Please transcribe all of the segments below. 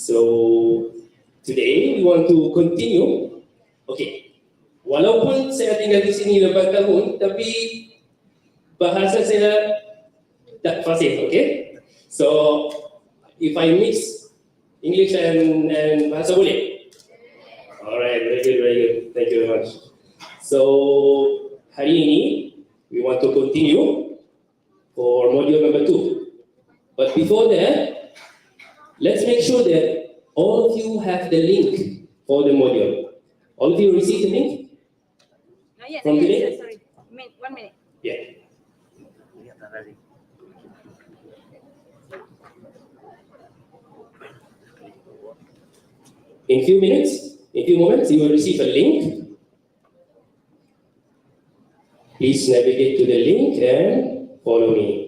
So today we want to continue. Okay, walaupun saya tinggal di sini 8 tahun, tapi bahasa saya tak fasih. Okay, so if I mix English and bahasa boleh? Alright, very good. Thank you very much. So hari ini we want to continue for module number 2. But before that, let's make sure that all of you have the link for the module. All of you received the link? Not yet. From today? Sorry. 1 minute. Yeah. In few moments, you will receive a link. Please navigate to the link and follow me.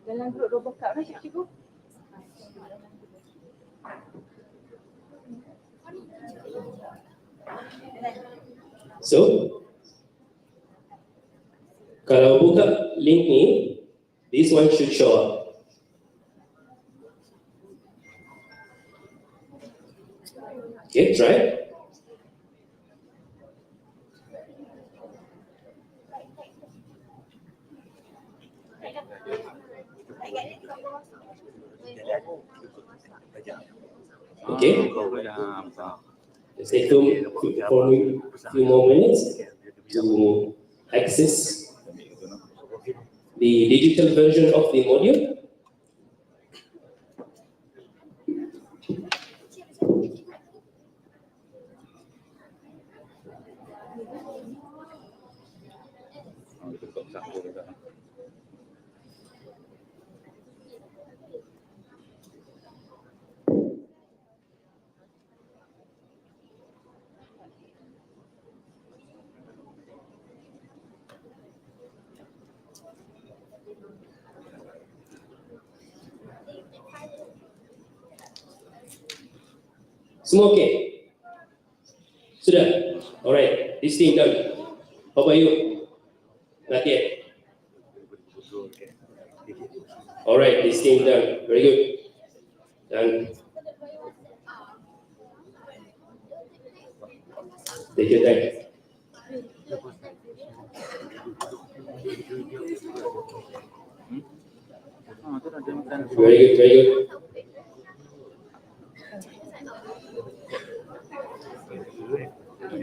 Dalam grup robot kat mana cikgu? So, kalau buka link ni, this one should show up. Okay, try. Okay. Just take for a few more minutes to access the digital version of the module. Semua okay? Sudah? Alright, this thing done. How about you? Not yet? Alright, this thing done. Very good. Done. Take your time. Very good, very good.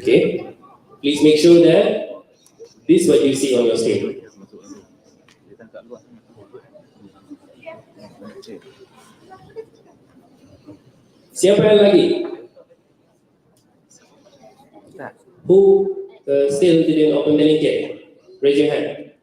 Okay, please make sure that this is what you see on your screen. Siapa yang lagi? Who still didn't open the link yet? Raise your hand.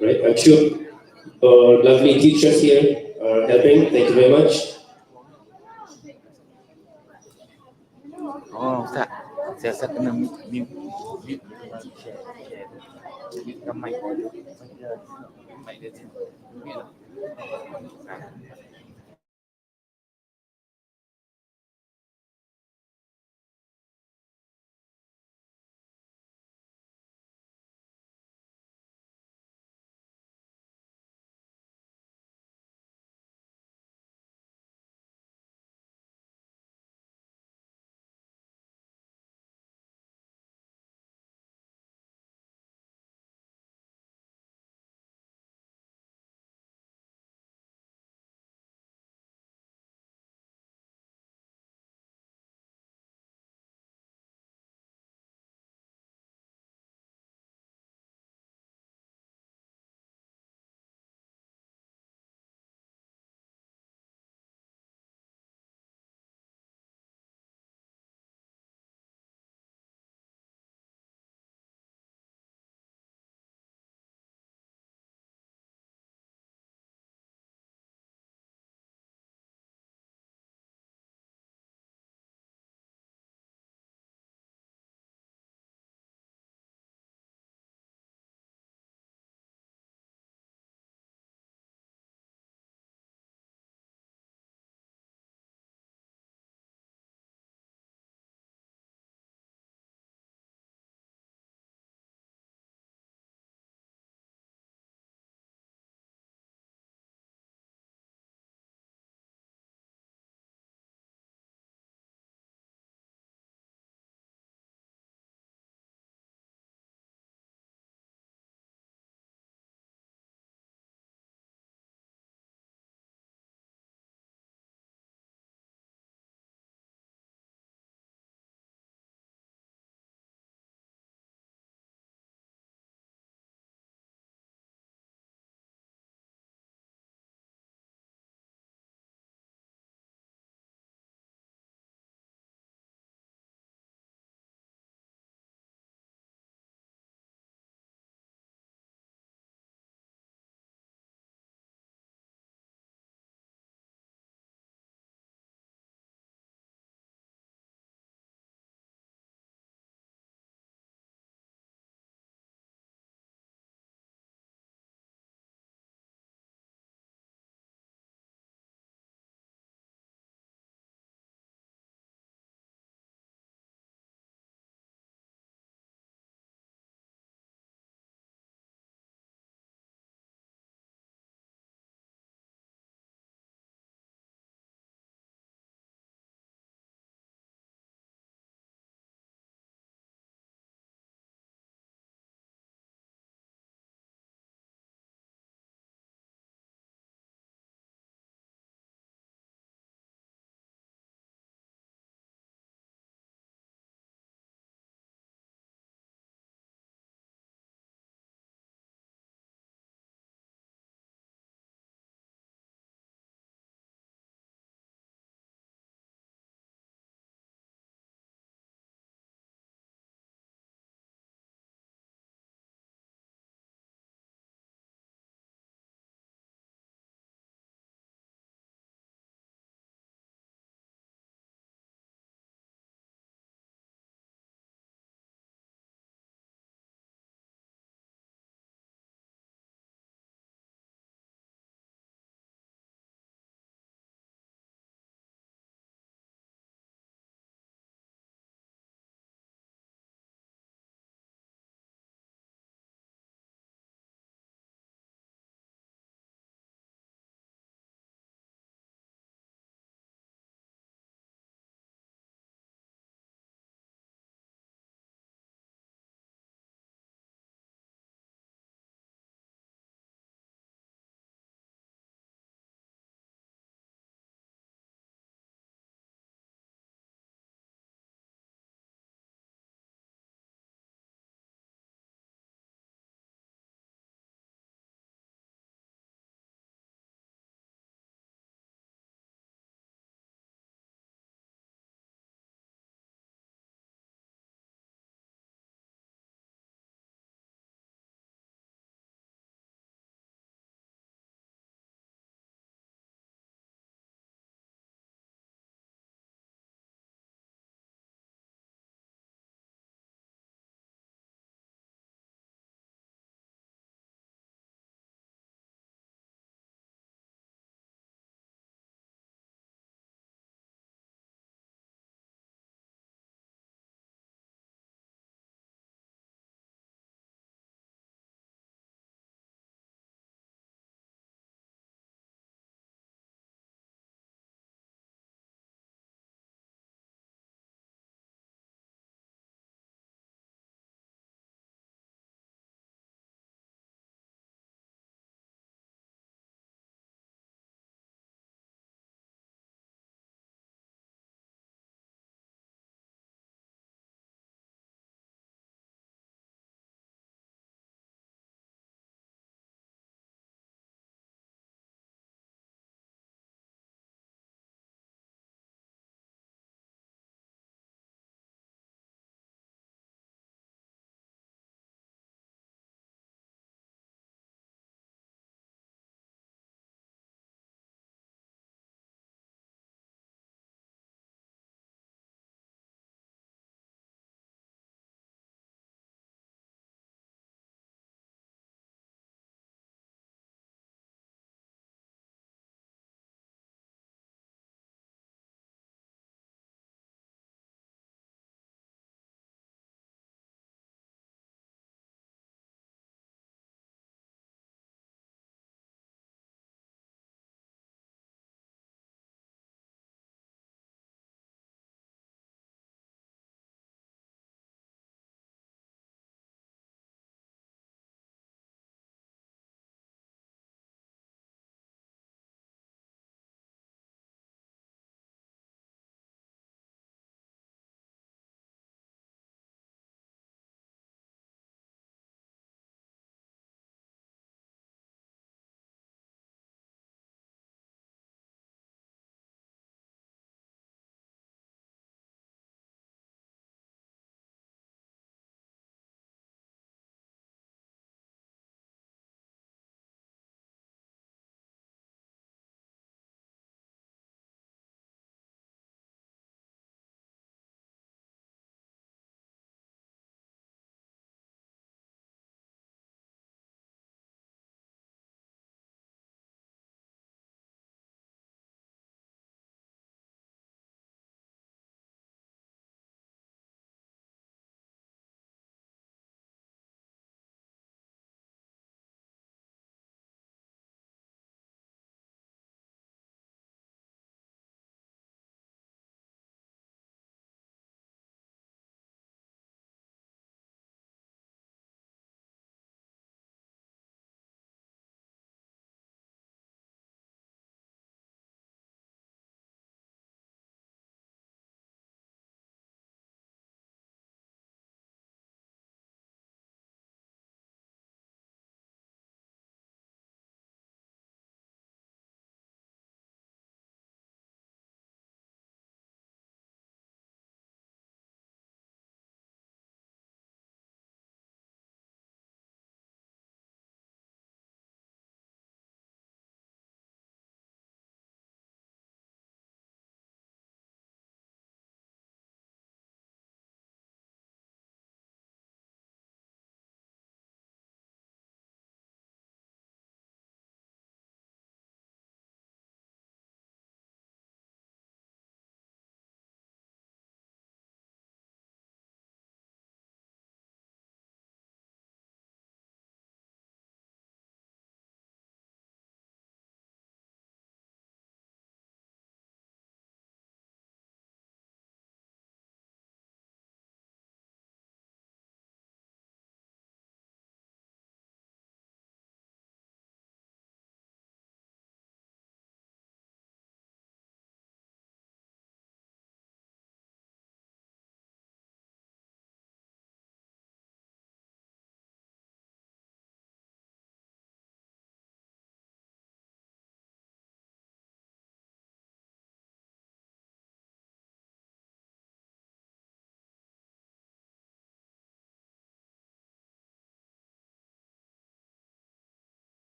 Right, I'm sure our lovely teachers here are helping. Thank you very much. Oh, Ustaz. Saya kena mute ramai. Mic dia mute lah.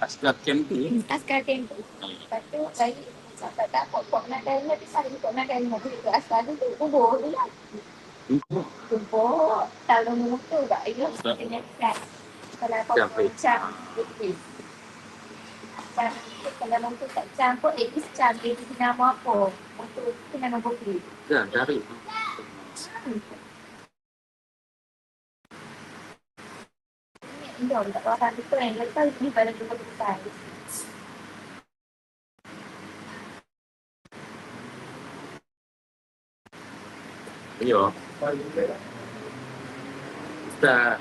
askar camp tu. Askar tempoh. Lepas tu saya cakap tak pokok nak dari tapi saya pokok nak dari mobil tu askar tu kubur tu lah. Kubur. Tahu nombor motor tak? Ayo, kena kat. Kalau apa cam, okey. Cam, kalau motor tak cam pun, at least cam dia kena nama apa. Motor tu kena nombor plate. Ya, dari. Ini dah tak tahu apa tu yang lepas ni pada jumpa kita. Yo. Kita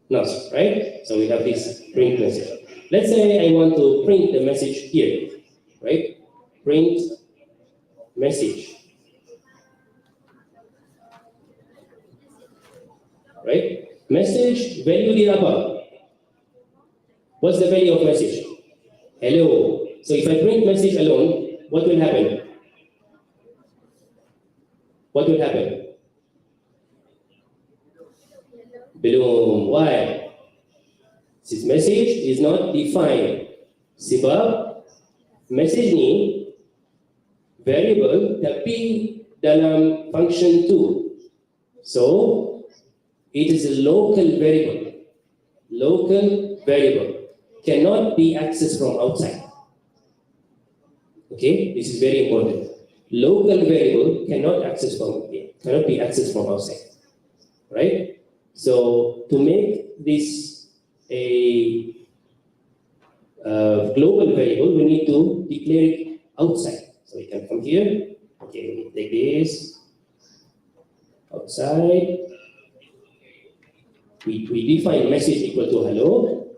Not, right? So we have this print message. Let's say I want to print the message here, right? Print message, right? Message value dia apa? What's the value of message? Hello. So if I print message alone, what will happen? What will happen? Belum. Why? This message is not defined. Sebab message ni variable tapi dalam function tu. So it is a local variable. Local variable cannot be accessed from outside. Okay, this is very important. Local variable cannot be accessed from outside, right? So to make this a global variable, we need to declare it outside. So we can come here. Okay, we take this outside. We define message equal to hello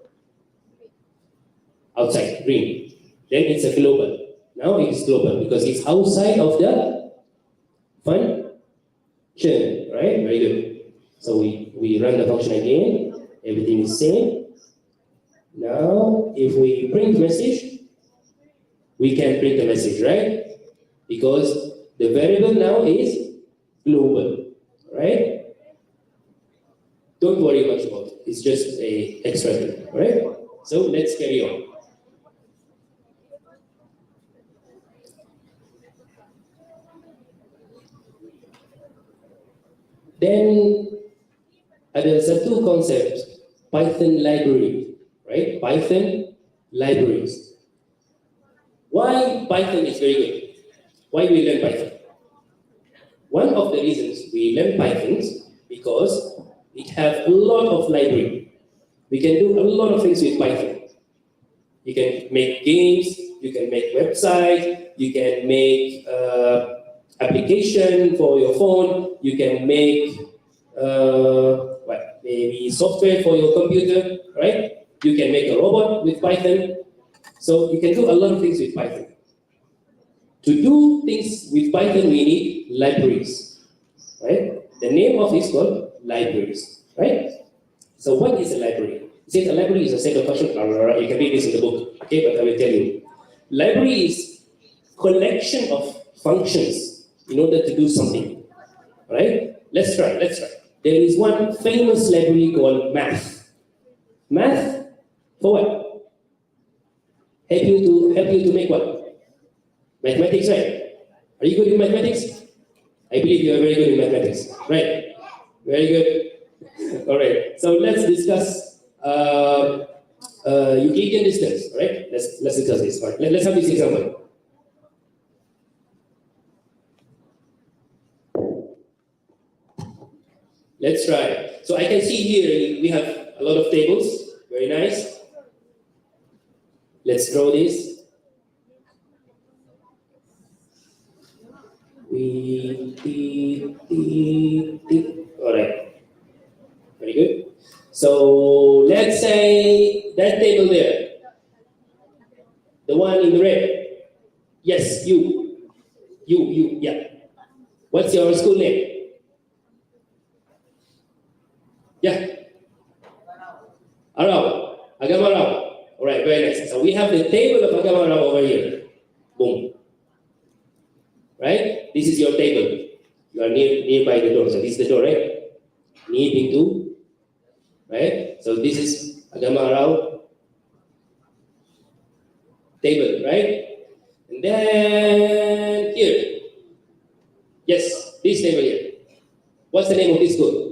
outside green. Then it's a global. Now it's global because it's outside of the function, right? Very good. So we run the function again. Everything is same. Now if we print message, we can print the message, right? Because the variable now is global, right? Don't worry much about it. It's just a extra thing, right? So let's carry on. Then ada satu konsep Python library, right? Python libraries. Why Python is very good? Why we learn Python? One of the reasons we learn Python is because it has a lot of library. We can do a lot of things with Python. You can make games, you can make websites, you can make application for your phone, you can make maybe software for your computer, right? You can make a robot with Python. So you can do a lot of things with Python. To do things with Python, we need libraries, right? The name of it is called libraries, right? So what is a library? Since a library is a set of functions, you can read this in the book, okay? But I will tell you. Library is collection of functions in order to do something, right? Let's try. There is one famous library called math. Math for what? Help you to make what? Mathematics, right? Are you good in mathematics? I believe you are very good in mathematics, right? Very good. All right. So let's discuss Euclidean distance, right? Let's discuss this. Right. Let's have this example. Let's try. So I can see here we have a lot of tables. Very nice. Let's draw this. All right. Very good. So let's say that table there, the one in the red. Yes, you, yeah. What's your school name? Yeah. Arab. Agama Arab. All right, very nice. So we have the table of Agama Arab over here. Boom. Right? This is your table. You are nearby the door. So this is the door, right? Near pintu. Right? So this is Agama Arab table, right? And then here. Yes, this table here. What's the name of this school?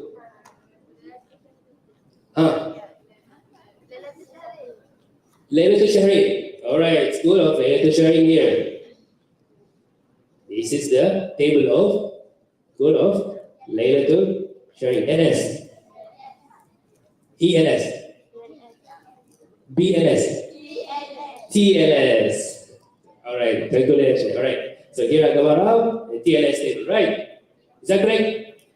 Laylatul Shahrin. All right, school of Laylatul Shahrin here. This is the table of school of Laylatul Shahrin. NS, ELS, BLS, TLS. All right, calculation. All right. So here Agama Arab and TLS table, right? Is that correct?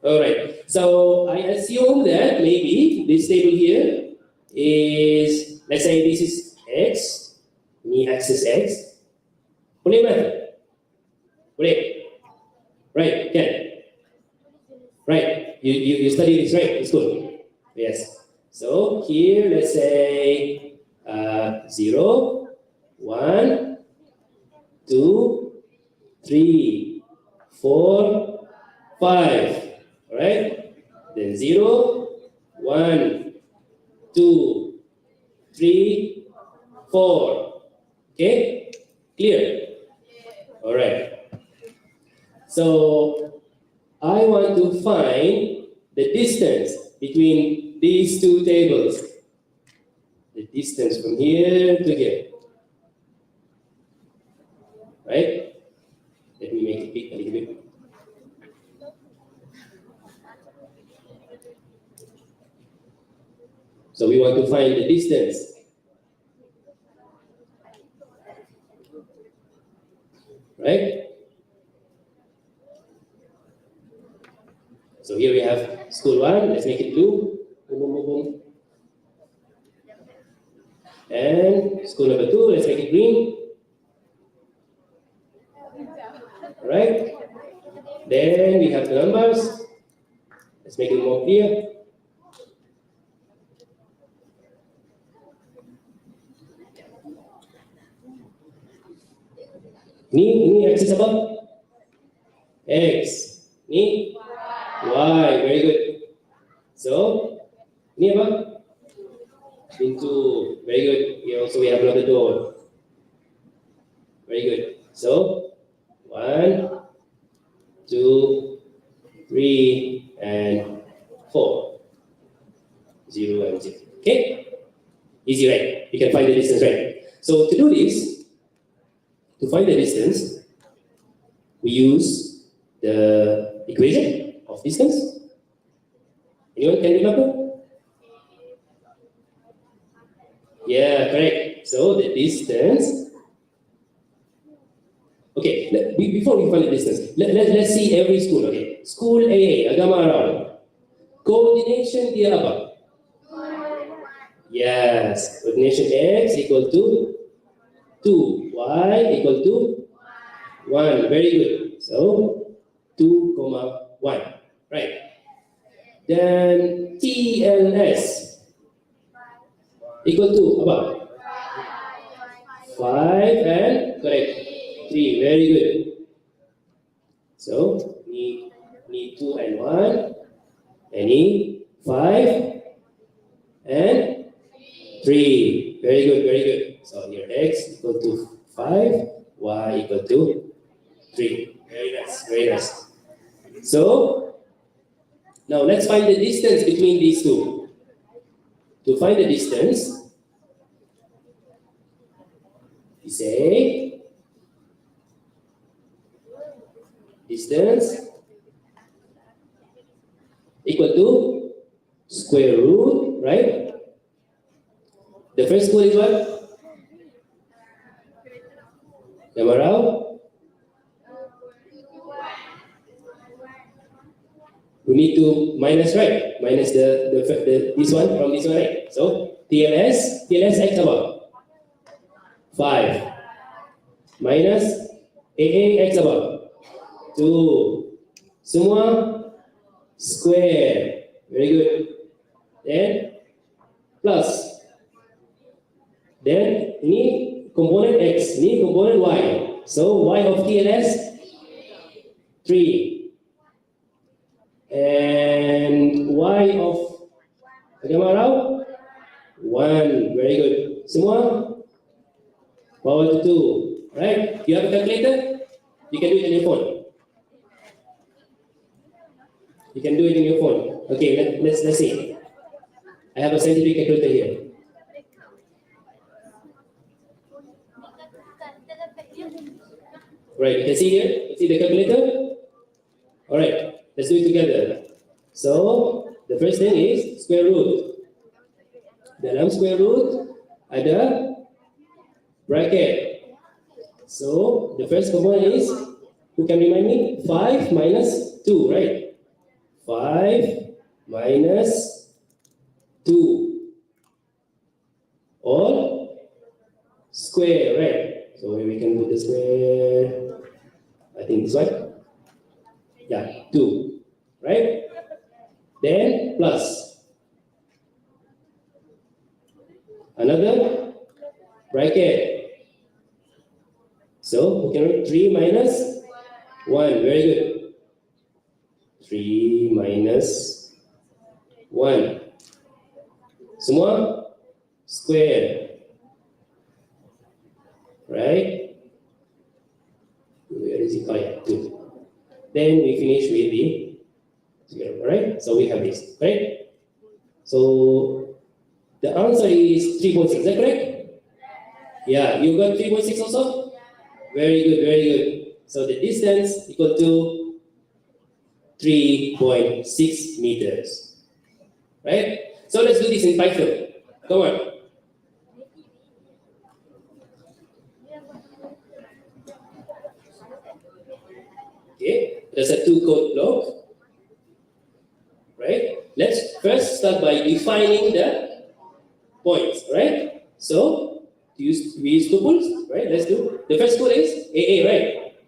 All right. So I assume that maybe this table here is, let's say this is X, ini axis X. Boleh kan? Boleh? Right, can? Right, you study this, right? It's good. Yes. So here, let's say 0, 1, 2, 3, 4, 5. Alright? Then 0, 1, 2, 3, 4. Okay? Clear? Alright. So I want to find the distance between these two tables. The distance from here to here. Right? Let me make it big a little bit. So we want to find the distance. Right? So here we have school 1, let's make it blue. Boom, boom, boom, boom. And school number 2, let's make it green. Alright? Then we have the numbers. Let's make it more clear. Ini axis apa? X. Ini Y. Very good. So, ini apa? Into. Very good. Here also we have another door. Very good. So, 1, 2, 3, and 4. 0 and 0. Okay? Easy, right? You can find the distance, right? So, to do this, to find the distance, we use the equation of distance. Anyone can remember? Yeah, correct. So the distance. Okay, before we find the distance, let's see every school. Okay, school AA, agama around. Coordination dia apa? Yes, coordination X equal to 2, Y equal to 1. Very good. So 2, 1. Right. Then TLS equal to about 5 and correct 3. Very good. So need 2 and 1, and need 5 and 3. Very good, very good. So here X equal to 5, Y equal to 3. Very nice, very nice. So now let's find the distance between these two. To find the distance, we say distance equal to square root, right? The first school is what? Yamarao? We need to minus, right? Minus this one from this one, right? So TLS X about 5 minus AA X about 2. Semua square. Very good. Then plus. Then ini component X, ini component Y. So Y of TLS 3. And Y of Agamarao 1. Very good. Semua power to 2. Right? You have a calculator? You can do it on your phone. You can do it in your phone. Okay, let's see. I have a scientific calculator here. Right, you can see here? See the calculator? Alright, let's do it together. So, the first thing is square root. Dalam square root, ada bracket. So, the first component is, who can remind me? 5 minus 2, right? 5 minus 2 all square, right? So we can put the square, I think this one. Yeah, 2, right? Then plus another bracket. So we can write 3 minus 1, very good. 3 minus 1. Semua square, right? Where is it? Oh yeah, 2. Then we finish with the 0, right? So we have this, right? So the answer is 3.6, is that correct? Yeah, you got 3.6 also? Very good, very good. So the distance equal to 3.6 meters, right? So let's do this in Python. Come on. Okay, there's a 2 code block, right? Let's first start by defining the points, right? So we use tuples, right? Let's do the first code is AA, right?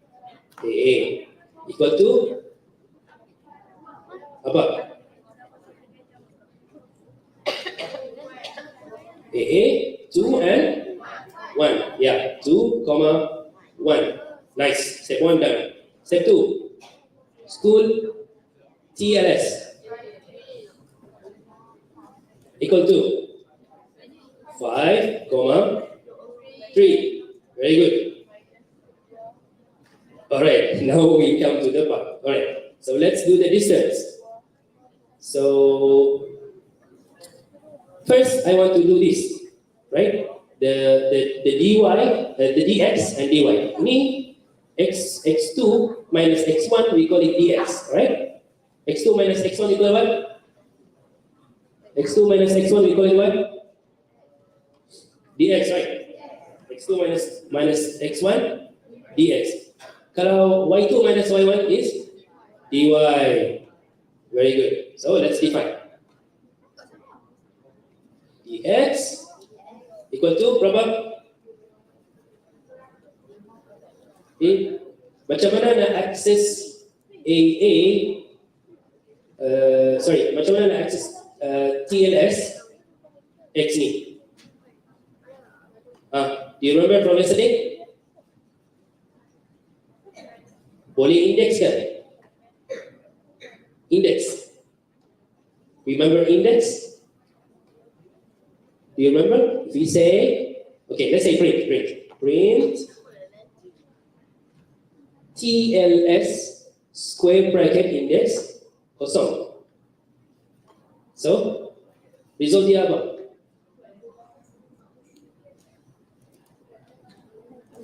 AA equal to apa? AA 2 and 1. Yeah, 2, 1. Nice. Step 1 done. Step 2. School TLS equal to 5, 3. Very good. Alright, now we come to the part. Alright, so let's do the distance. So first I want to do this, right? The dy, the dx and dy. Ini x2 minus x1, we call it dx, right? x2 minus x1 equal what? x2 minus x1 we call it what? dx, right? x2 minus x1 dx. Kalau y2 minus y1 is dy. Very good. So let's define. Dx equal to berapa? Macam mana nak akses AA? Macam mana nak akses TLS X ni? Do you remember from yesterday? Boleh index kan? Index. Remember index? Do you remember? If we say, okay, let's say print TLS square bracket index kosong. So, result dia apa?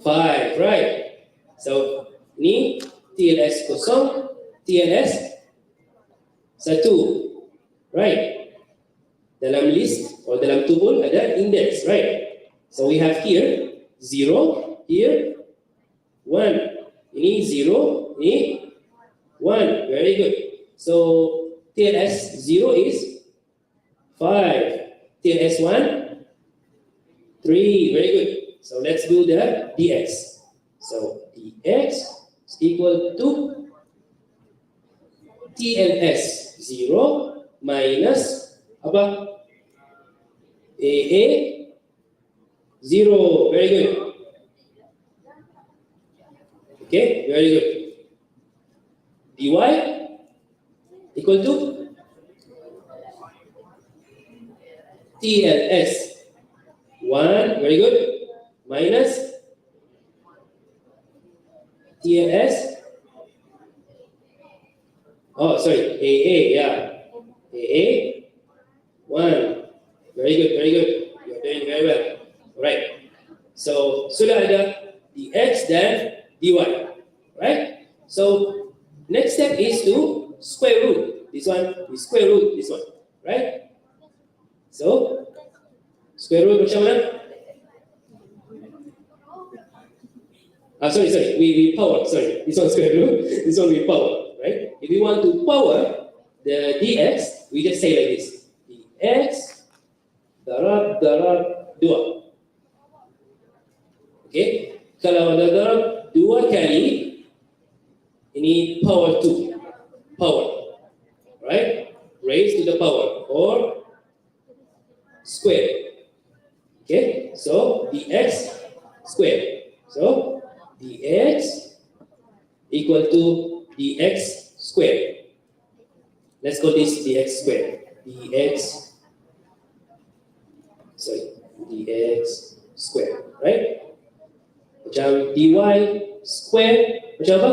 5, right? So, ni TLS kosong, TLS 1, right? Dalam list or dalam tuple ada index, right? So we have here 0, here 1. Ini 0, ini 1. Very good. So TLS 0 is 5. TLS 1, 3. Very good. So let's do the dx. So dx is equal to TLS 0 minus apa? AA 0. Very good. Okay, very good. dy equal to TLS 1. Very good. Minus TLS. Oh, sorry. AA, yeah. AA 1. Very good, very good. You're doing very well. Alright. So, sudah ada dx dan dy. Right? So, next step is to square root. This one, we square root this one. Right? So, square root macam mana? Sorry. We power. Sorry. This one square root. This one we power. Right? If we want to power the dx, we just say like this. dx darab 2. Okay, kalau ada darab 2 kali, ini power 2, power, right? Raised to the power or square. Okay, so dx square. So dx equal to dx square. Let's call this dx square. Dx square, right? Macam dy square macam apa?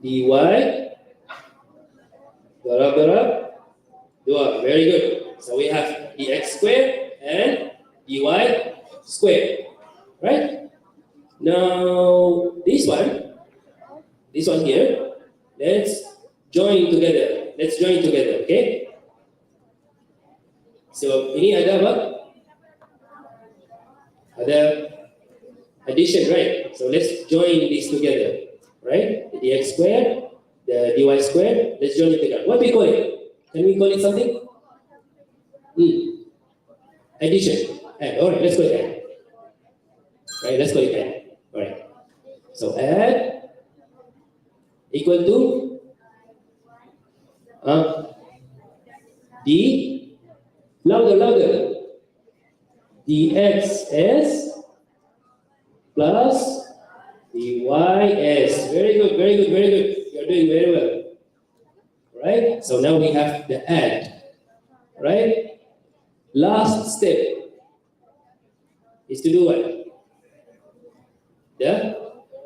dy darab 2. Very good. So we have dx square and dy square, right? Now this one here, let's join together. Okay? So ini ada apa? Ada addition, right? So let's join these together, right? The dx square, the dy square, let's join it together. What do we call it? Can we call it something? Addition. Add. Alright, let's call it add. Right, let's call it add. Alright. So add equal to d louder dxs plus dys. Very good. You're doing very well. Right? So now we have the add. Right? Last step is to do what? The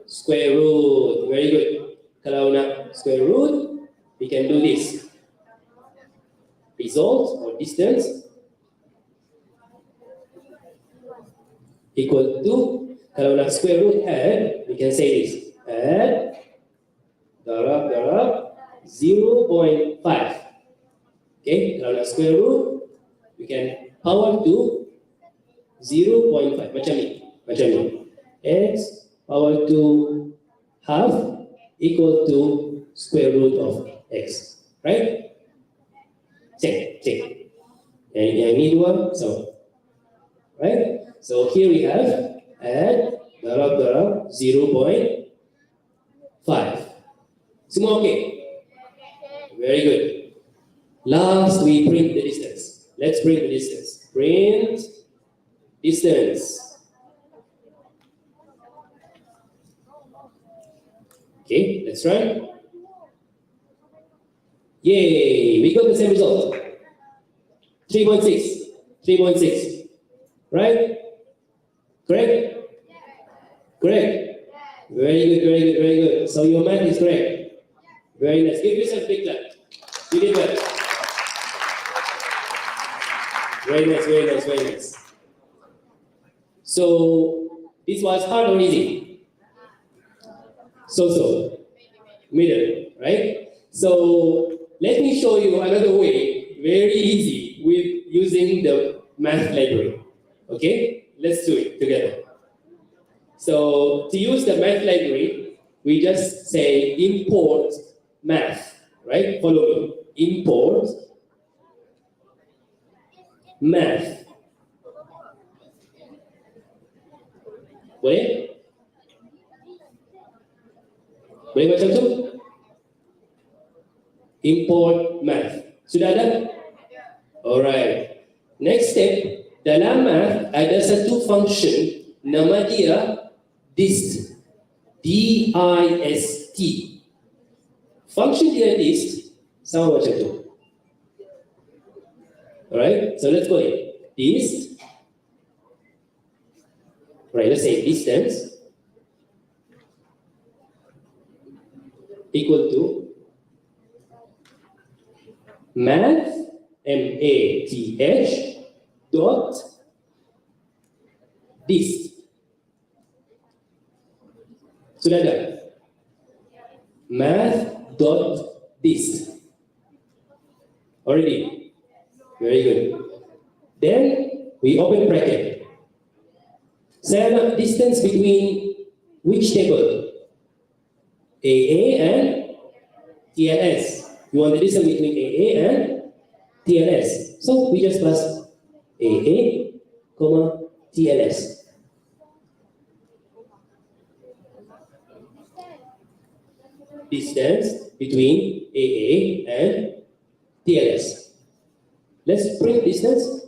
square root. Very good. Kalau nak square root, we can do this. Result or distance equal to, kalau nak square root add, we can say this. Add darab 0.5. Okay, kalau nak square root, we can power to 0.5. Macam ni. X power to half equal to square root of x. Right? Check. Yang ini 2. So, right? So here we have add darab 0.5. Semua okay? Very good. Last, we print the distance. Let's print the distance. Print distance. Okay, let's run. Yay, we got the same result. 3.6. Right? Correct? Very good. So your math is correct. Very nice. Give yourself a big clap. You did well. Very nice. So this was hard or easy? So. Middle, right? So let me show you another way, very easy, with using the math library. Okay? Let's do it together. So to use the math library, we just say import math, right? Follow me. Import math. Boleh macam tu? Import math. Sudah ada? Alright. Next step, dalam math ada satu function nama dia dist. D-I-S-T. Function dia dist sama macam tu. Alright, so let's go in. Dist. Right, let's say distance equal to math, M-A-T-H, dot dist. Sudah ada? Math dot dist. Already? Very good. Then we open bracket. Saya nak distance between which table? AA and TLS. You want the distance between AA and TLS. So we just plus AA, comma, TLS. Distance between AA and TLS. Let's print distance.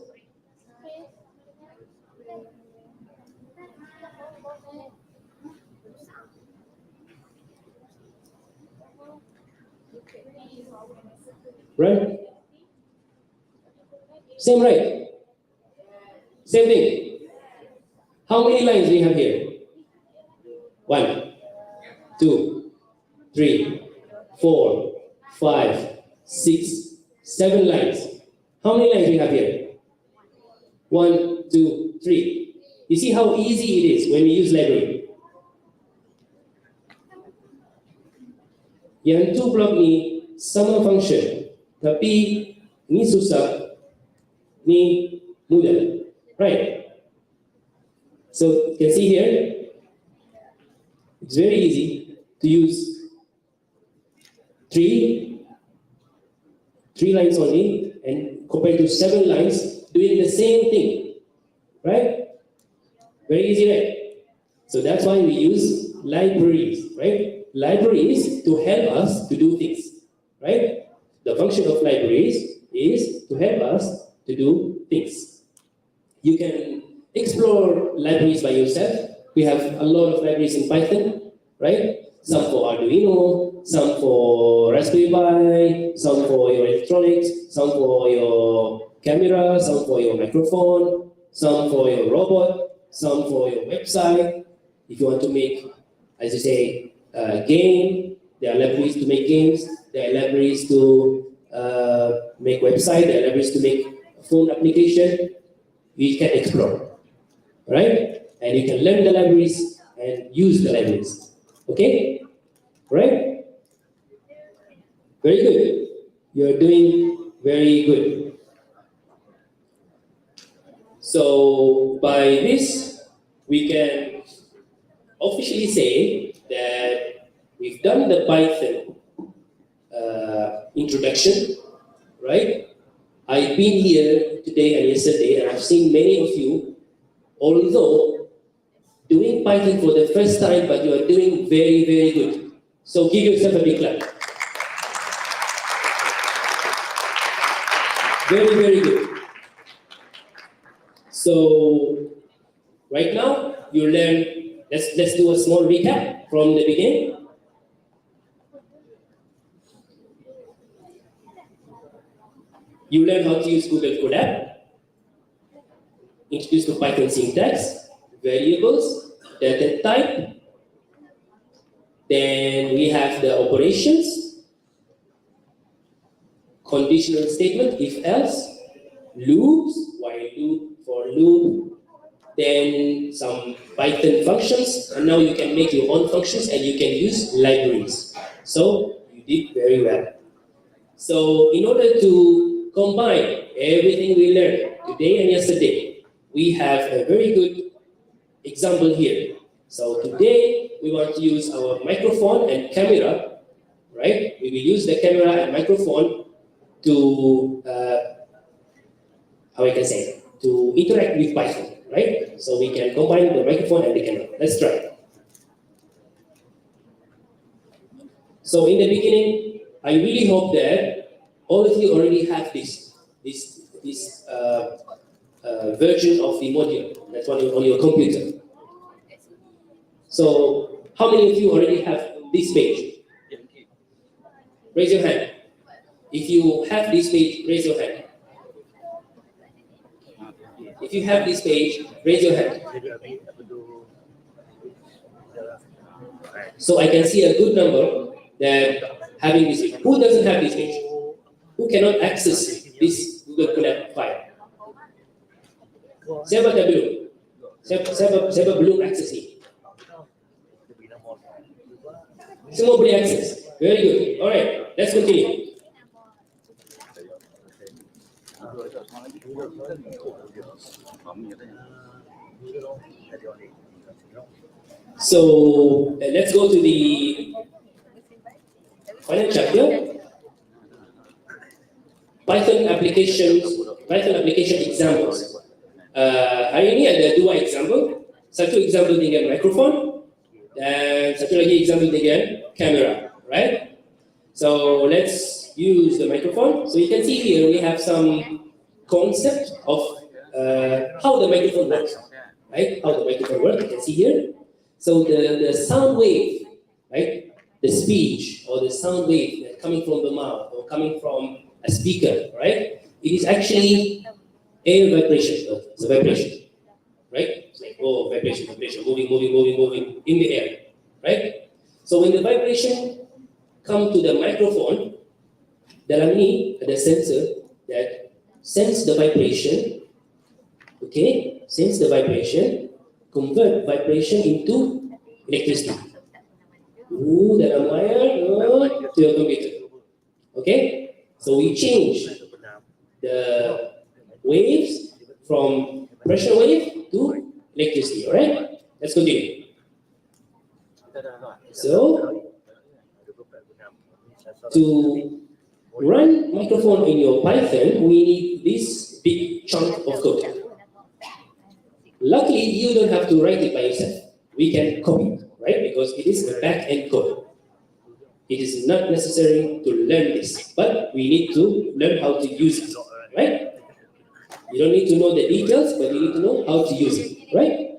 Right? Same, right? Same thing. How many lines do we have here? 1, 2, 3, 4, 5, 6, 7 lines. How many lines do we have here? 1, 2, 3. You see how easy it is when we use library. Yang 2 block ni sama function, tapi ni susah, ni mudah, right? So you can see here, it's very easy to use three lines only and compared to 7 lines doing the same thing, right? Very easy, right? So that's why we use libraries, right? Libraries to help us to do things, right? The function of libraries is to help us to do things. You can explore libraries by yourself. We have a lot of libraries in Python, right? Some for Arduino, some for Raspberry Pi, some for your electronics, some for your camera, some for your microphone, some for your robot, some for your website. If you want to make, as you say, a game, there are libraries to make games, there are libraries to make website, there are libraries to make a phone application. We can explore, right? And you can learn the libraries and use the libraries. Okay? Right? Very good. You're doing very good. So by this, we can officially say that we've done the Python introduction, right? I've been here today and yesterday, and I've seen many of you, although doing Python for the first time, but you are doing very, very good. So give yourself a big clap. Very, very good. So right now, you learn, let's do a small recap from the beginning. You learn how to use Google Colab, introduced to Python syntax, variables, data type. Then we have the operations, conditional statement, if else, loops, while loop, for loop, then some Python functions, and now you can make your own functions and you can use libraries. So you did very well. So in order to combine everything we learned today and yesterday, we have a very good example here. So today we want to use our microphone and camera, right? We will use the camera and microphone to, how I can say, to interact with Python, right? So we can combine the microphone and the camera. Let's try. So in the beginning, I really hope that all of you already have this version of the module that's on your computer. So how many of you already have this page? Raise your hand. If you have this page, raise your hand. If you have this page, raise your hand. So I can see a good number that having this page. Who doesn't have this page? Who cannot access this Google Colab file? Siapa tak belum? Siapa belum akses ni? Semua boleh akses. Very good. Alright, let's continue. So let's go to the final chapter. Python application examples. Hari ini ada dua example. Satu example dengan microphone dan satu lagi example dengan camera, right? So let's use the microphone. So you can see here we have some concept of how the microphone works, right? How the microphone works, you can see here. So the sound wave, right? The speech or the sound wave that coming from the mouth or coming from a speaker, right? It is actually air vibration. It's a vibration, right? It's like, oh, vibration, moving in the air, right? So when the vibration come to the microphone, dalam ni ada sensor that sense the vibration, okay? Sense the vibration, convert vibration into electricity. Dalam wire to your computer, okay? So we change the waves from pressure wave to electricity, alright? Let's continue. So, to run microphone in your Python, we need this big chunk of code. Luckily, you don't have to write it by yourself. We can copy it, right? Because it is a back-end code. It is not necessary to learn this, but we need to learn how to use it, right? You don't need to know the details, but you need to know how to use it, right?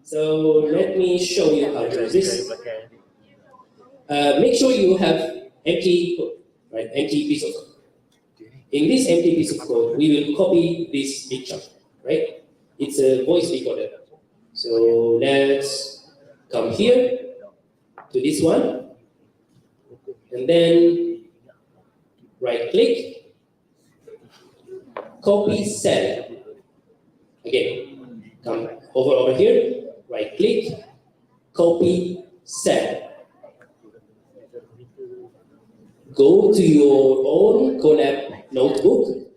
So let me show you how to use this. Make sure you have empty code, right? Empty piece of code. In this empty piece of code, we will copy this big chunk, right? It's a voice recorder. So let's come here to this one, and then right click, copy cell. Again, come over here, right click, copy cell. Go to your own Colab notebook,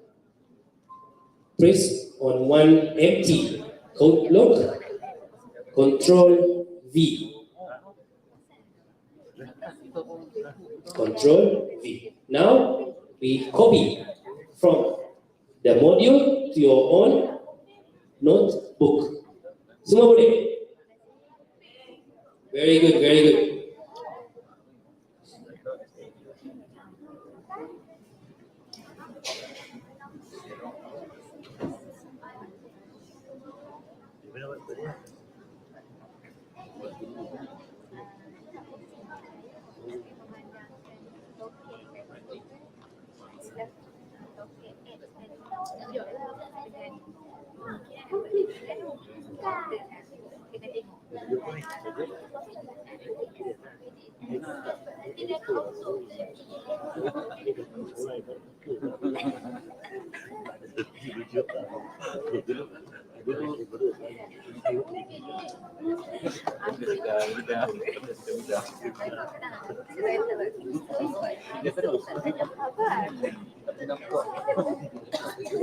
press on one empty code block, Control V. Control V. Now we copy from the module to your own notebook. Semua boleh? Very good, very good.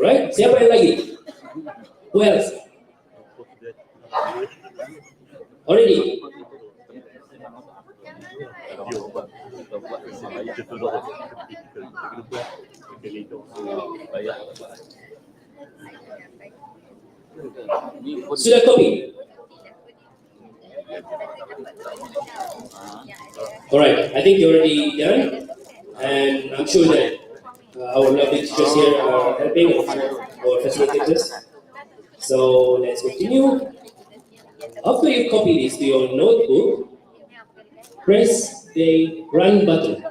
Right? Siapa yang lagi? Who else? Already? Sudah copy? Alright, I think you're already done, and I'm sure that our lovely teachers here are helping, our facilitators. So let's continue. After you copy this to your notebook, press the run button.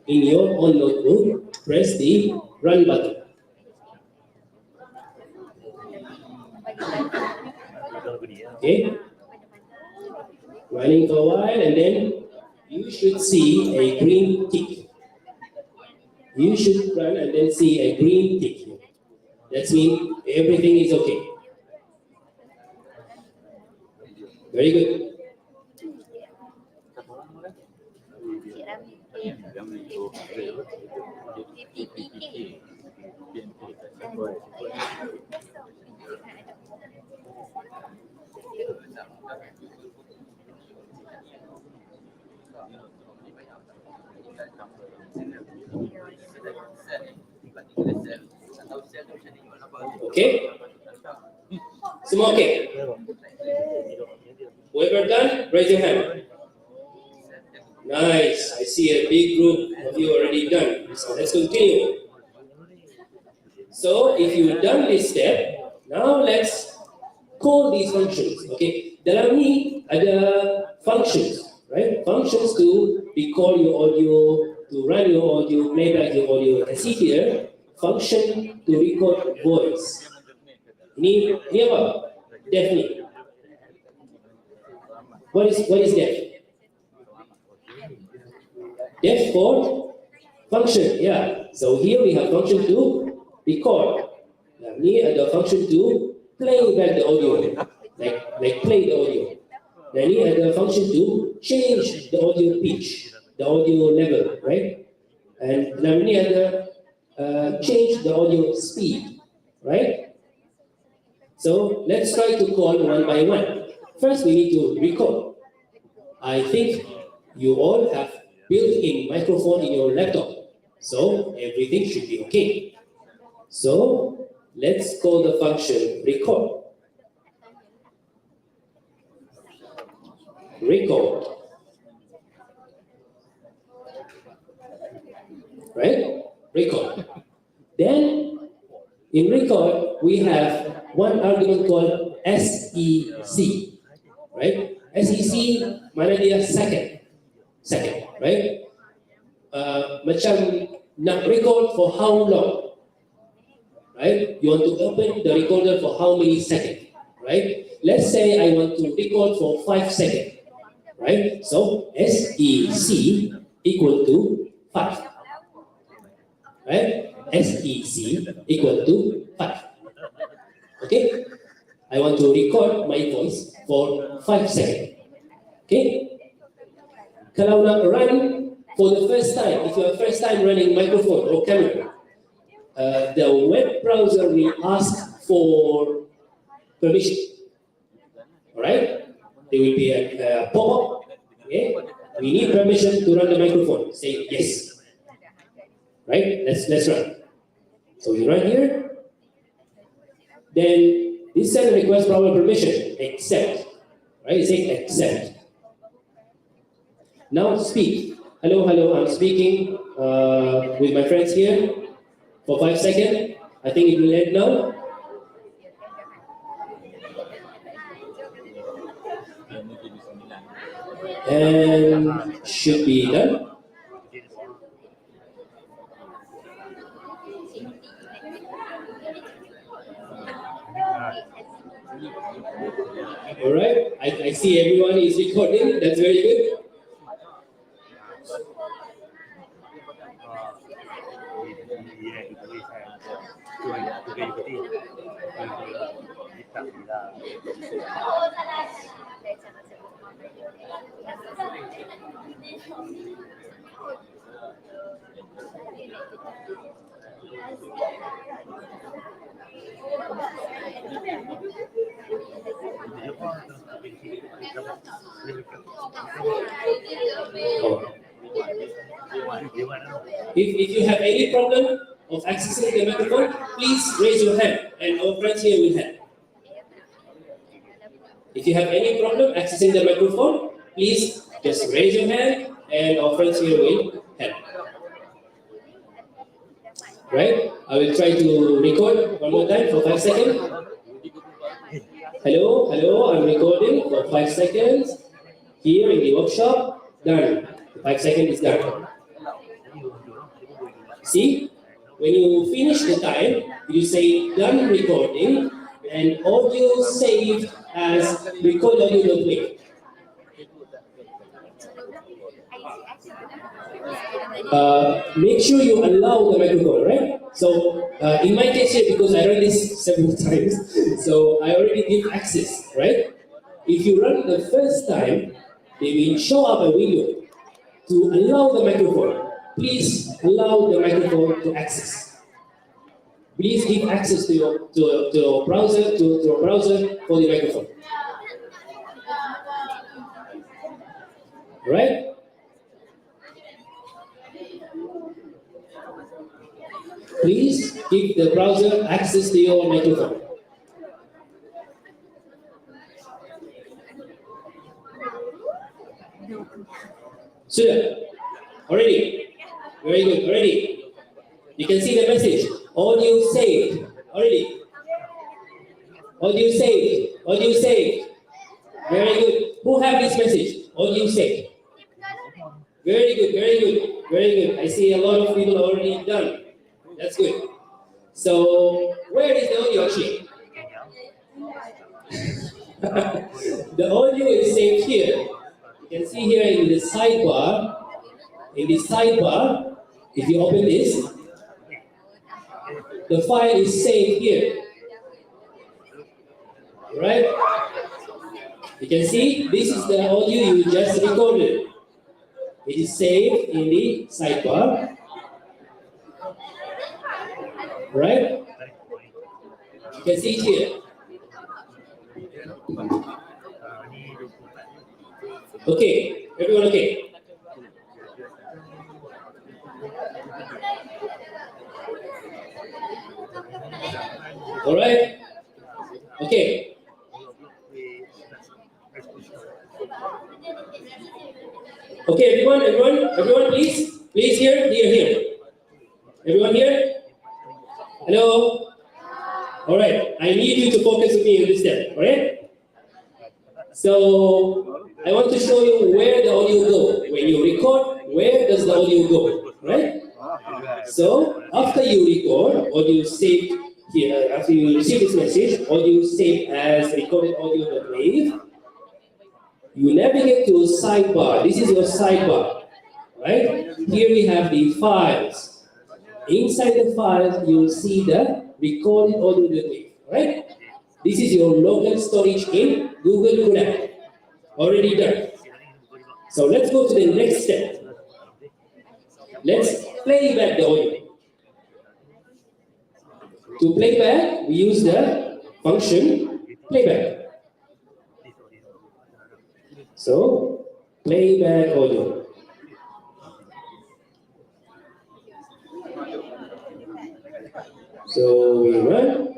In your own notebook, press the run button. Okay? Running for a while, and then you should see a green tick. You should run and then see a green tick. That means everything is okay. Very good. Okay? Semua okay? Whoever done, raise your hand. Nice. I see a big group of you already done. So let's continue. So if you've done this step, now let's call these functions. Okay. Dalam ni ada functions, right? Functions to record your audio, to run your audio, playback your audio. You can see here, function to record voice. Ini apa? Definitely. What is def? Def for function, yeah. So here we have function to record. Now here ada function to play back the audio, like play the audio. Now here ada function to change the audio pitch, the audio level, right? And now here ada change the audio speed, right? So let's try to call one by one. First, we need to record. I think you all have built-in microphone in your laptop, so everything should be okay. So let's call the function record. Record. Right? Record. Then in record, we have one argument called SEC. Right? SEC, mana dia second. Second, right? Macam nak record for how long? Right? You want to open the recorder for how many seconds? Right? Let's say I want to record for 5 seconds. Right? So SEC equal to 5. Right? SEC equal to 5. Okay? I want to record my voice for 5 seconds. Okay? Kalau nak run for the first time, if you are first time running microphone or camera, the web browser will ask for permission. Alright? There will be a pop-up. Okay? We need permission to run the microphone. Say yes. Right? Let's run. So you run here. Then this send request proper permission. Accept. Right? Say accept. Now speak. Hello, I'm speaking with my friends here for 5 seconds. I think it will end now. And should be done. Alright, I see everyone is recording. That's very good. If you have any problem of accessing the microphone, please raise your hand and our friends here will help. If you have any problem accessing the microphone, please just raise your hand and our friends here will help. Right? I will try to record one more time for 5 seconds. Hello, I'm recording for 5 seconds. Here in the workshop, done. 5 seconds is done. See, when you finish the time, you say done recording and audio saved as record audio will play. Make sure you allow the microphone, right? So in my case here, because I run this several times, so I already give access, right? If you run the first time, they will show up a window to allow the microphone. Please allow the microphone to access. Please give access to your browser for the microphone. Right? please give the browser access to your microphone. Sudah? Already? Very good, already. You can see the message. Audio saved. Already. Audio saved. Audio saved. Very good. Who have this message? Audio saved. Very good, very good, very good. I see a lot of people already done. That's good. So, where is the audio actually? The audio is saved here. You can see here in the sidebar. In the sidebar, if you open this, the file is saved here. Right? You can see this is the audio you just recorded. It is saved in the sidebar. Right? You can see it here. Okay, everyone okay? All right? Okay. Okay, everyone, please here. Everyone here? Hello? All right, I need you to focus with me in this step, all right? So, I want to show you where the audio go. When you record, where does the audio go, right? So, after you record, audio saved here, after you receive this message, audio saved as recorded audio.wave, you navigate to sidebar. This is your sidebar, right? Here we have the files. Inside the files, you'll see the recorded audio.wave, right? This is your local storage in Google Kedah. Already done. So let's go to the next step. Let's play back the audio. To play back, we use the function playback. So, playback audio. So we run.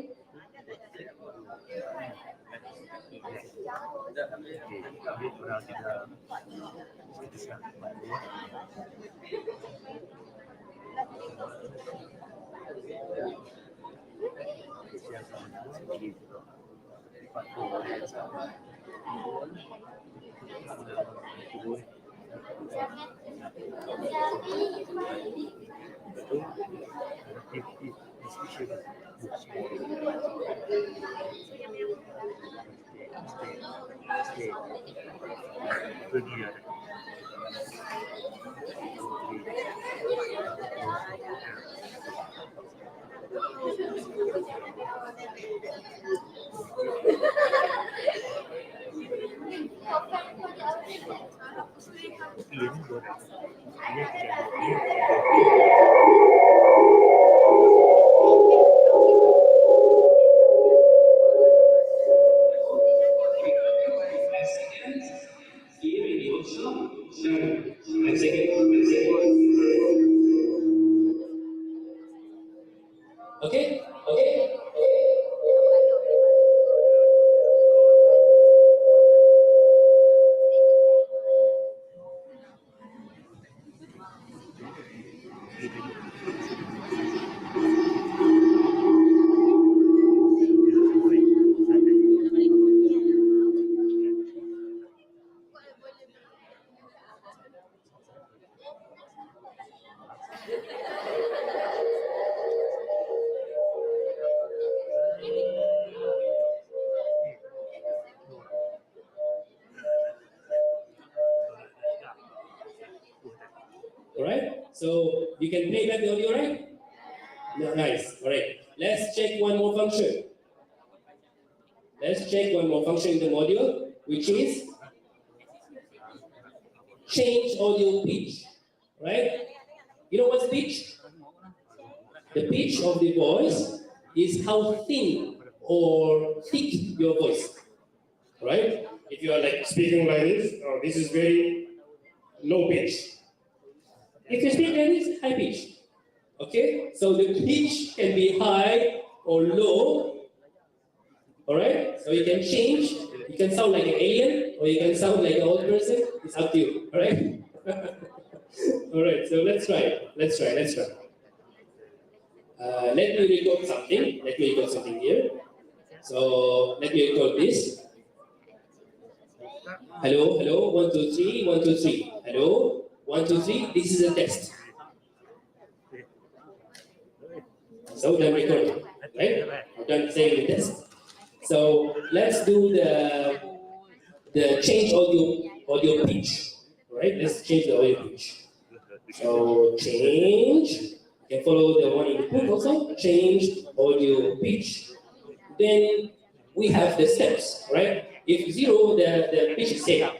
Okay? Alright, so you can play back the audio, right? No, nice, alright. Let's check one more function. Let's check one more function in the module, which is change audio pitch, right? You know what's pitch? The pitch of the voice is how thin or thick your voice, right? If you are like speaking like this, this is very low pitch. If you speak like this, high pitch. Okay, so the pitch can be high or low. Alright, so you can change. You can sound like an alien or you can sound like an old person. It's up to you. Alright? Alright, so let's try. Let's try. Let me record something here. So let me record this. Hello, 1, 2, 3, 1, 2, 3. Hello, 1, 2, 3. This is a test. So done recording, right? Done saying the test. So let's do the change audio pitch. Right? Let's change the audio pitch. So change. You can follow the one in the book also. Change audio pitch. Then we have the steps, right? If 0, the pitch is same.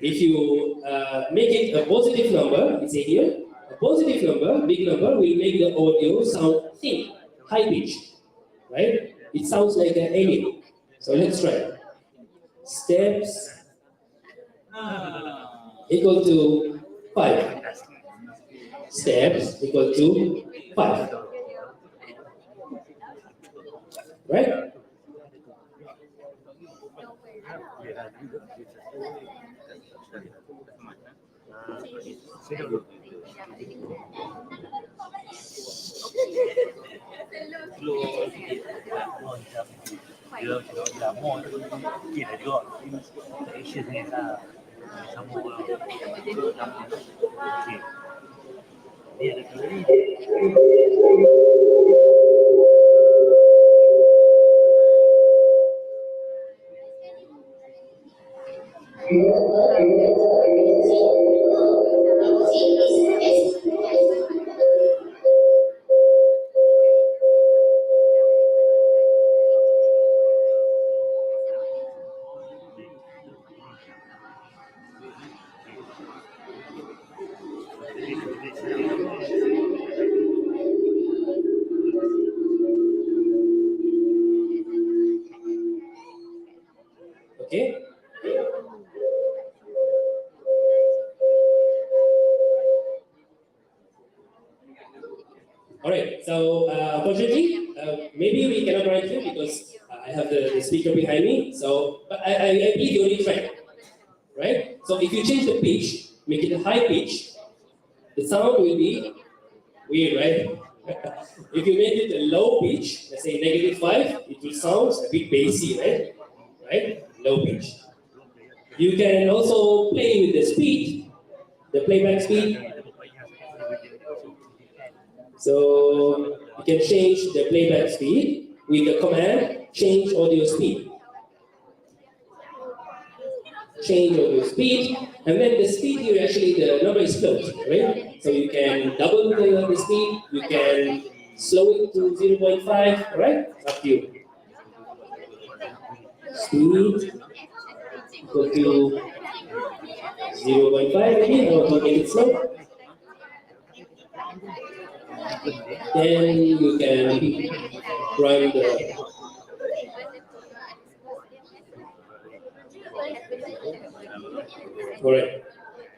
If you make it a positive number, it's here. A positive number, big number, will make the audio sound thin, high pitch, right? It sounds like an alien. So let's try. Steps equal to 5. Steps equal to 5. Right? Okay. All right. So unfortunately, maybe we cannot run here because I have the speaker behind me. So, but I believe you only try, right? So if you change the pitch, make it a high pitch, the sound will be weird, right? If you make it a low pitch, let's say -5, it will sound a bit bassy, right? Right? Low pitch. You can also play with the speed, the playback speed. So you can change the playback speed with the command change audio speed. Change audio speed, and then the speed here actually the number is float, right? So you can double the speed, you can slow it to 0.5, right? Up to you. Speed equal to 0.5 maybe, or to make it slow. Then you can run the alright.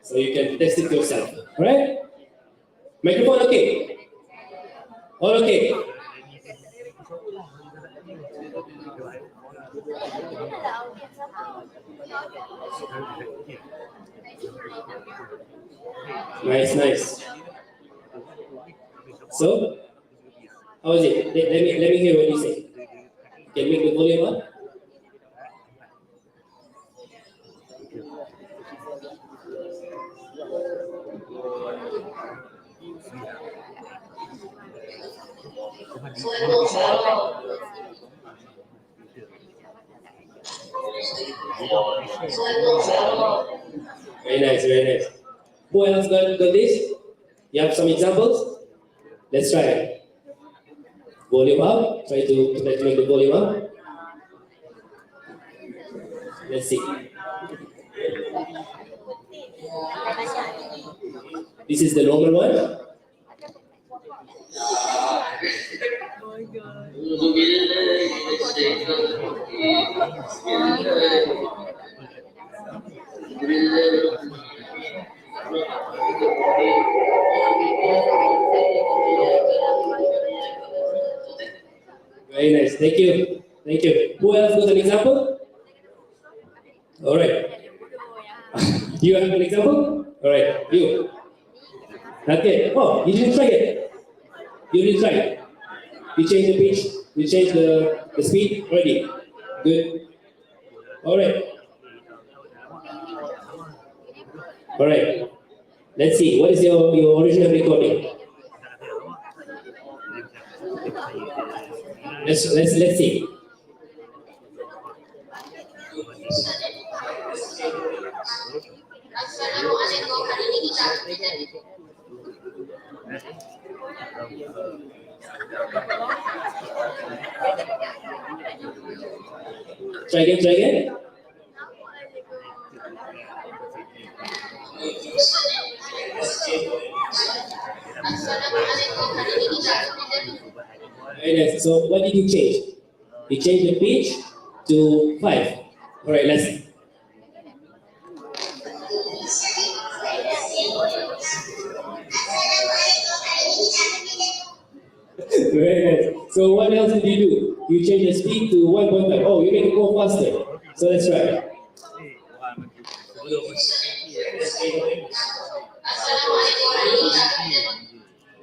So you can test it yourself. Alright? Microphone okay? All okay? Nice. So, how is it? Let me hear what you say. Can you make the volume up? Very nice. Who else got this? You have some examples? Let's try it. Volume up. Try to make the volume up. Let's see. This is the normal one. Thank you. Thank you. Who else got an example? All right. You have an example? All right. You. Okay. Oh, you didn't try it. You didn't try it. You change the pitch. You change the speed already. Good. All right. All right. Let's see. What is your original recording? Let's see. Assalamualaikum, hari ini kita Try again. Assalamualaikum, hari ini kita Very nice. So what did you change? You changed the pitch to 5. All right, let's see. Very nice. So what else did you do? You change the speed to 1.5. Oh, you make it more faster. So let's try.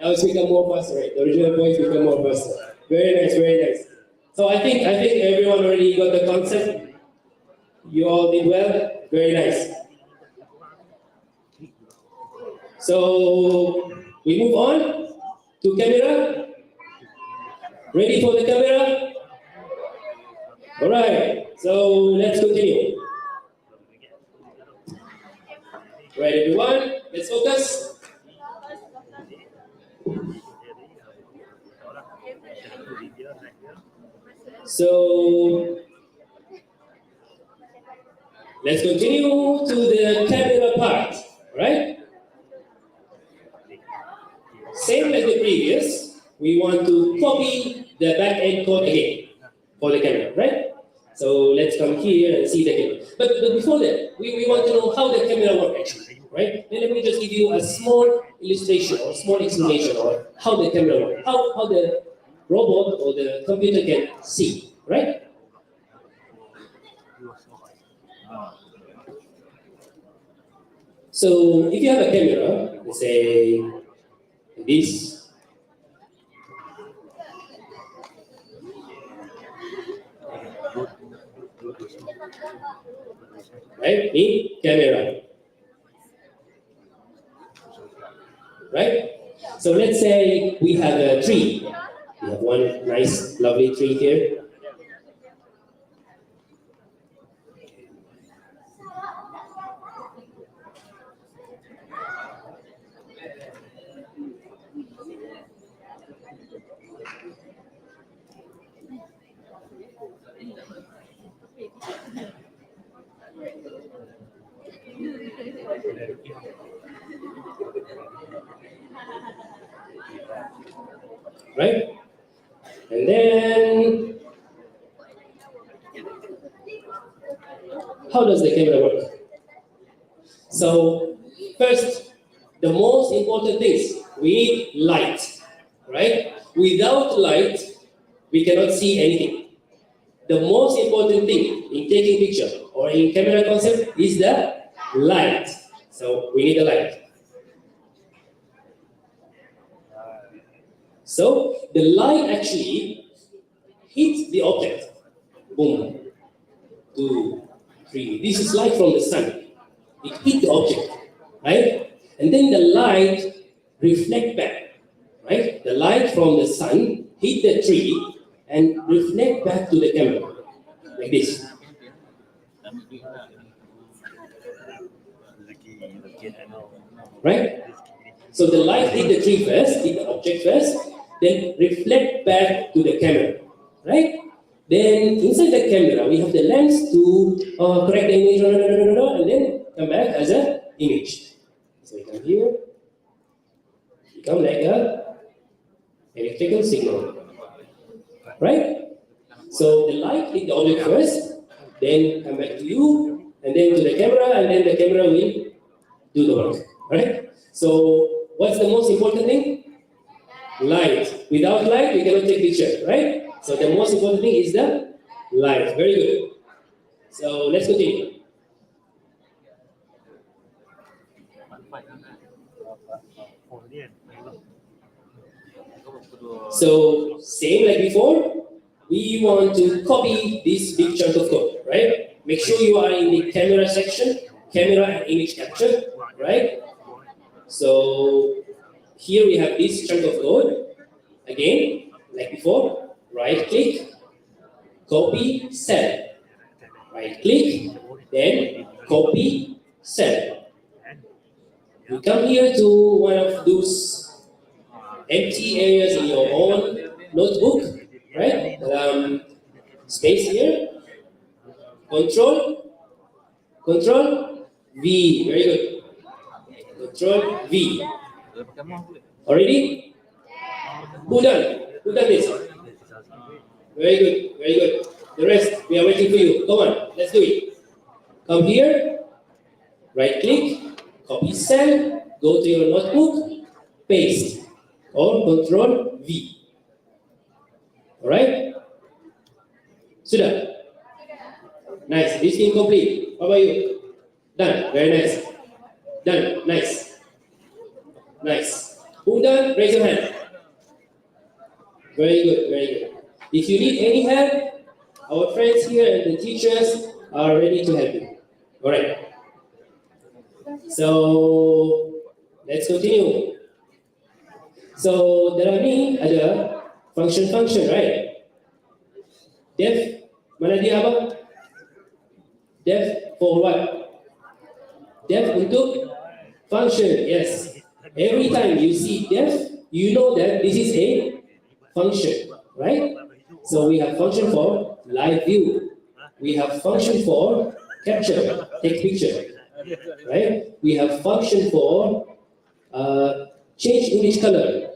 Now it's become more faster, right? The original voice become more faster. Very nice, very nice. So I think everyone already got the concept. You all did well. Very nice. So we move on to camera. Ready for the camera? All right. So let's continue. Right, everyone. Let's focus. So let's continue to the camera part, right? Same as the previous, we want to copy the back end code again for the camera, right? So let's come here and see the camera. But before that, we want to know how the camera works actually, right? Then let me just give you a small illustration or small explanation of how the camera works, how the robot or the computer can see, right? So if you have a camera, let's say this, right? The camera, right? So let's say we have a tree. We have one nice, lovely tree here. Right? And then, how does the camera work? So, first, the most important things, we need light, right? Without light, we cannot see anything. The most important thing in taking picture or in camera concept is the light. So, we need the light. So the light actually hits the object. Boom. 2, 3. This is light from the sun. It hit the object, right? And then the light reflect back, right? The light from the sun hit the tree and reflect back to the camera, like this. Right? So the light hit the tree first, hit the object first, then reflect back to the camera, right? Then inside the camera, we have the lens to correct the image, and then come back as an image. So we come here, become like a electrical signal, right? So the light hit the object first, then come back to you, and then to the camera, and then the camera will do the work, right? So what's the most important thing? Light. Without light, we cannot take picture, right? So the most important thing is the live. Very good. So let's continue. So same like before, we want to copy this big chunk of code, right? Make sure you are in the camera section, camera and image capture, right? So here we have this chunk of code. Again, like before, right click, copy cell. Right click, then copy cell. You come here to one of those empty areas in your own notebook, right? Space here. Control V. Very good. Control V. Already? Who done? Who done this? Very good. Very good. The rest, we are waiting for you. Come on, let's do it. Come here. Right click. Copy cell. Go to your notebook. Paste. Or Control V. Alright? Sudah? Nice. This is complete. How about you? Done. Very nice. Done. Nice. Nice. Who done? Raise your hand. Very good. Very good. If you need any help, our friends here and the teachers are ready to help you. Alright. So let's continue. So there are many other function, right? Def, mana dia apa? Def for what? Def untuk function, yes. Every time you see def, you know that this is a function, right? So we have function for live view. We have function for capture, take picture, right? We have function for change image color,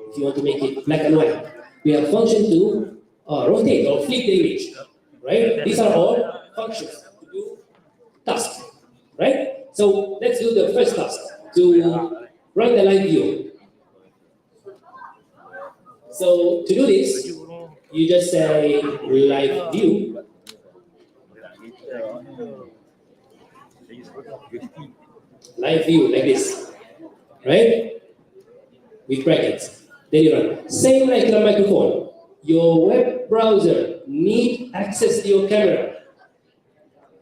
if you want to make it black and white. We have function to rotate or flip the image, right? These are all functions to do tasks, right? So let's do the first task, to run the live view. So to do this, you just say live view. Live view like this, right? With brackets. Then you run. Same like the microphone. Your web browser need access to your camera.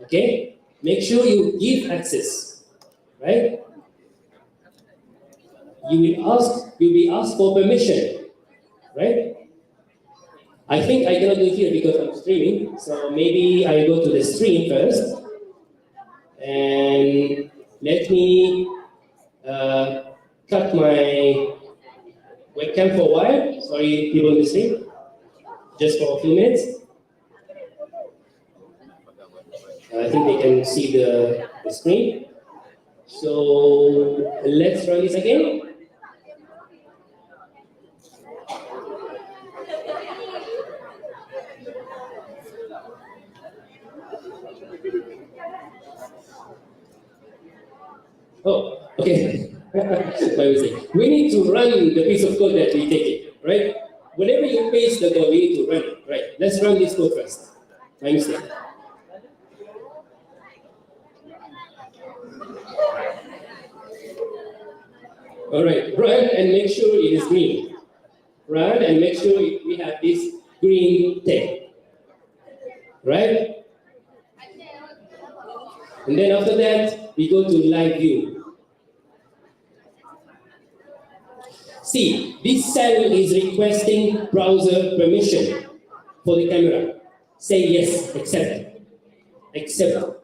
Okay? Make sure you give access, right? You'll be asked for permission, right? I think I cannot do it here because I'm streaming, so maybe I go to the stream first. And let me cut my webcam for a while. Sorry, people in the stream. Just for a few minutes. I think they can see the screen. So let's run this again. Oh, okay. My mistake. We need to run the piece of code that we take it, right? Whenever you paste the code, we need to run it, right? Let's run this code first. My mistake. All right, run and make sure it is green. Run and make sure we have this green tag, right? And then after that, we go to live view. See, this cell is requesting browser permission for the camera. Say yes, accept. Accept.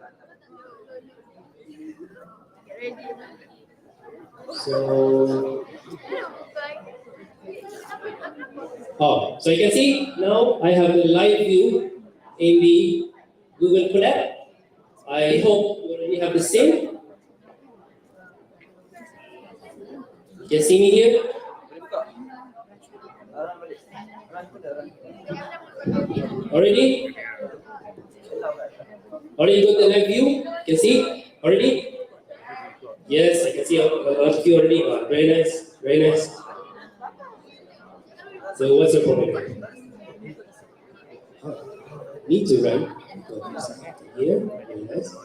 So you can see now I have the live view in the Google Colab. I hope you already have the same. You can see me here. Already? Already got the live view? You can see? Already? Yes, I can see a lot of you already. Oh, very nice, very nice. So what's the problem? need to run. Here, very nice.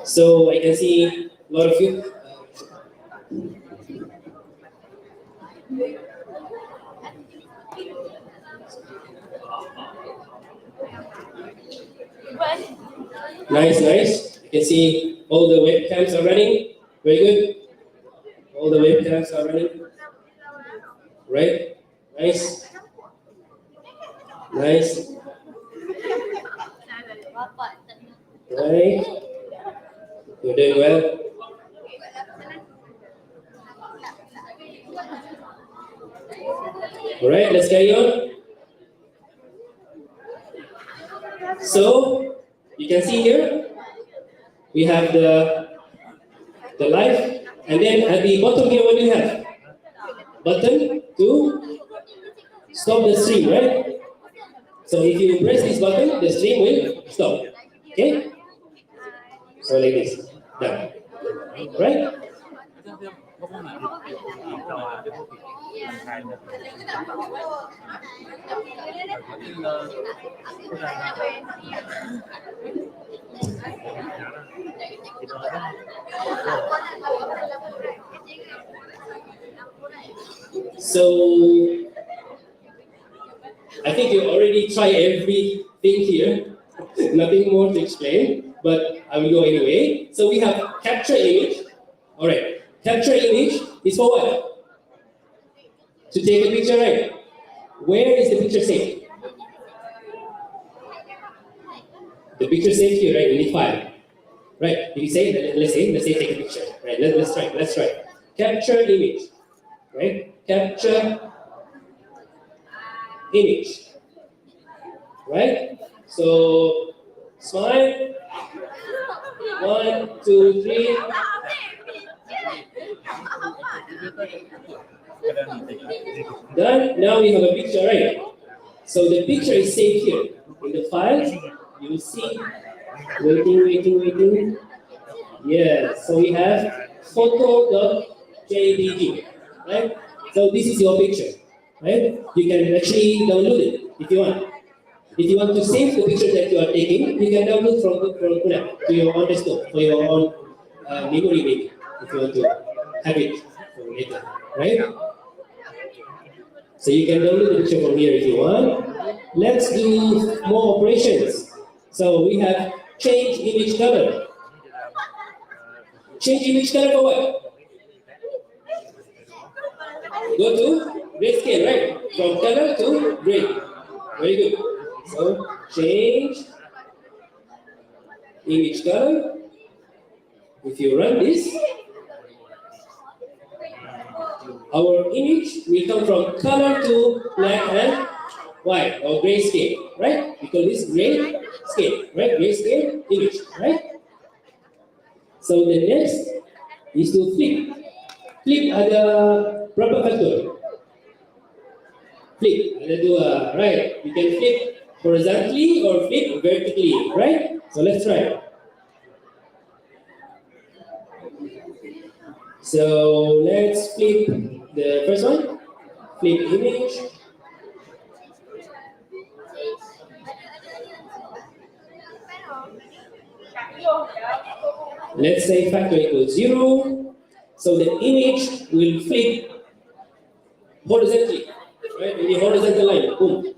So I can see a lot of you. Nice, nice. You can see all the webcams are running. Very good. All the webcams are running. Right? Nice. Nice. Right. You're doing well. All right, let's carry on. So you can see here we have the live, and then at the bottom here, what do you have? Button to stop the stream, right? So if you press this button, the stream will stop. Okay? So like this. Done. Right? So I think you already tried everything here. Nothing more to explain, but I will go anyway. So we have capture image. All right. Capture image is for what? To take a picture, right? Where is the picture saved? The picture saved here, right? In the file. Right? If you say, let's say take a picture. Right? Let's try. Capture image. Right? Capture image. Right? So smile. 1, 2, 3. Done. Now we have a picture, right? So the picture is saved here. In the file, you will see. Waiting. Yeah, so we have photo.jpg, right? So this is your picture, right? You can actually download it if you want. If you want to save the picture that you are taking, you can download from to your own desktop, for your own memory maybe, if you want to have it for later, right? So you can download the picture from here if you want. Let's do more operations. So we have change image color. Change image color for what? Go to grayscale, right? From color to gray. Very good. So change image color. If you run this, our image will come from color to black and white or grayscale, right? We call this gray scale, right? Grayscale image, right? So the next is to flip. Flip ada berapa faktor? Flip ada dua, right? You can flip horizontally or flip vertically, right? So let's try. So let's flip the first one. Flip image. Let's say factor equals 0. So the image will flip horizontally, right? In the horizontal line, boom.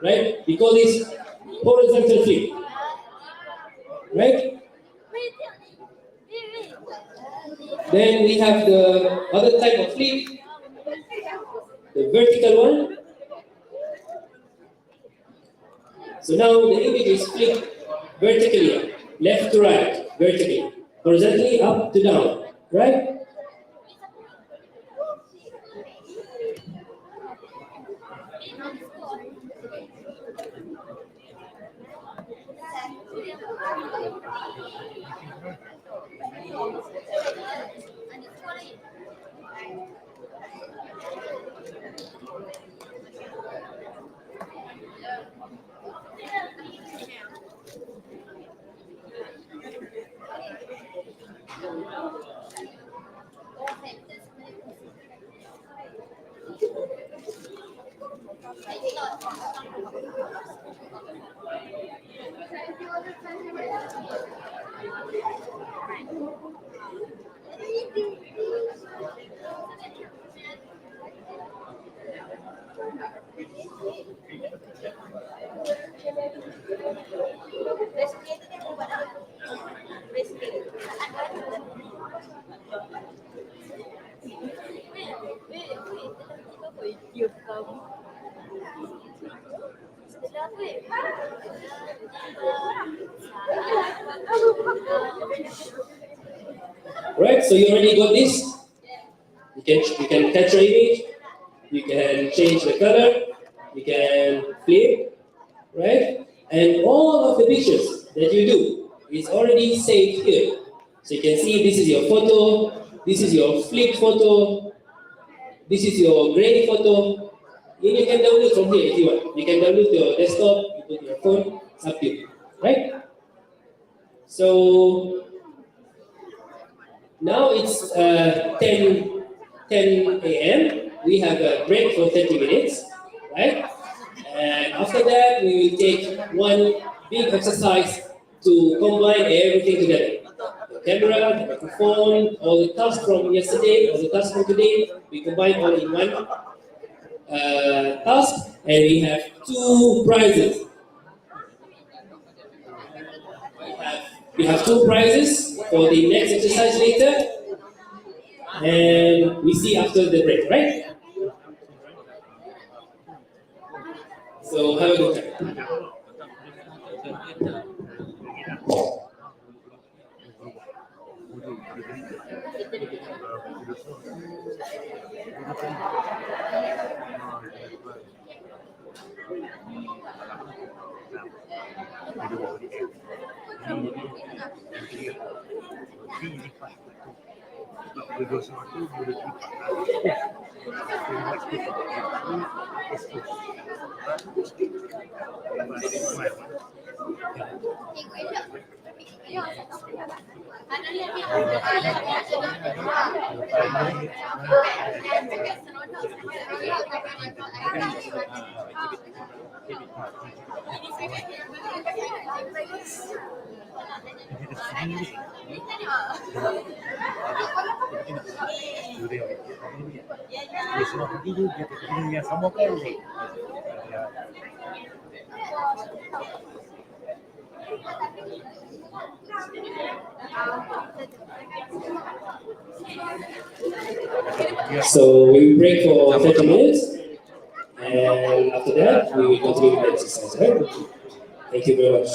Right? We call this horizontal flip. Right? Then we have the other type of flip, the vertical one. So now the image is flipped vertically, left to right, vertically, horizontally up to down, right? Right, so you already got this. You can catch your image, you can change the color, you can flip, right? And all of the pictures that you do is already saved here. So you can see this is your photo, this is your flip photo, this is your gray photo. And you can download from here if you want. You can download your desktop, you put your phone, it's up to you, right? So now it's 10 a.m. We have a break for 30 minutes, right? And after that, we will take one big exercise to combine everything together. The camera, the microphone, all the tasks from yesterday, all the tasks from today, we combine all in one task, and we have two prizes. We have two prizes for the next exercise later, and we see after the break, right? So have a good time. So we will break for 30 minutes, and after that, we will continue with the exercise, right? Thank you very much.